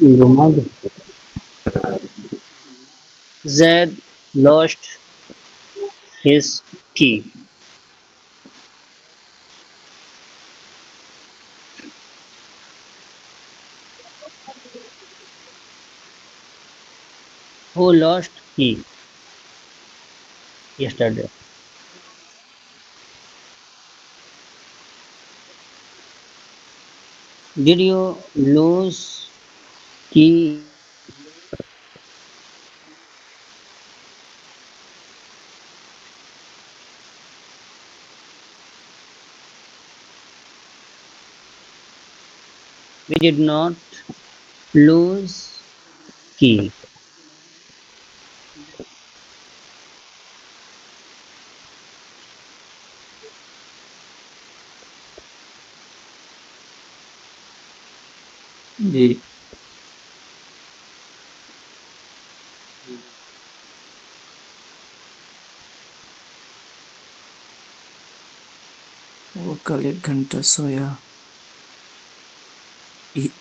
Remind Zed lost his key. Who lost key yesterday? Did you lose key yesterday? We did not lose key. जी। वो कल 1 घंटा सोया। He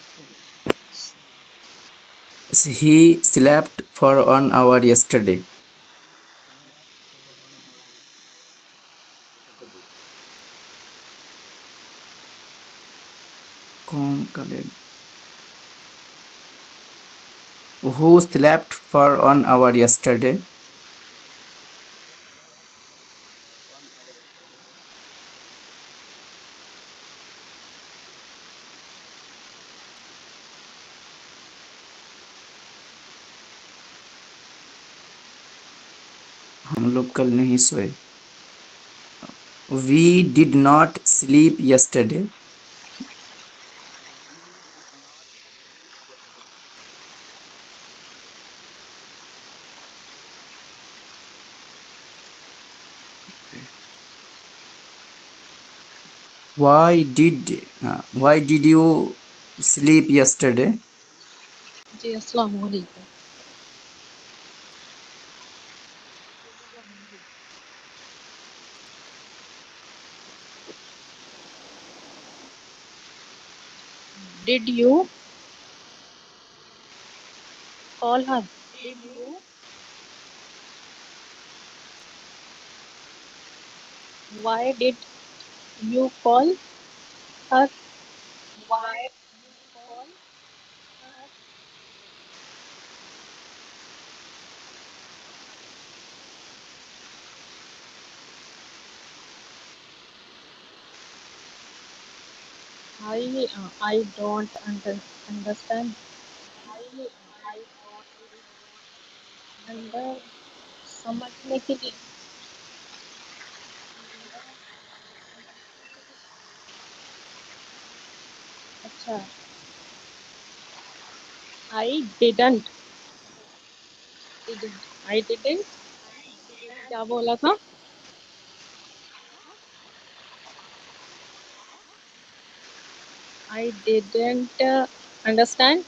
he slept for 1 hour yesterday. कौन कल Who slept for 1 hour yesterday? हम लोग कल नहीं सोए। We did not sleep yesterday. Why did you sleep yesterday? जी अस्सलाम वालेकुम। Did you call her? Did you? Why did you call her? Why you call her? I don't understand. I don't under समझने के लिए अच्छा I didn't I didn't क्या बोला था I didn't understand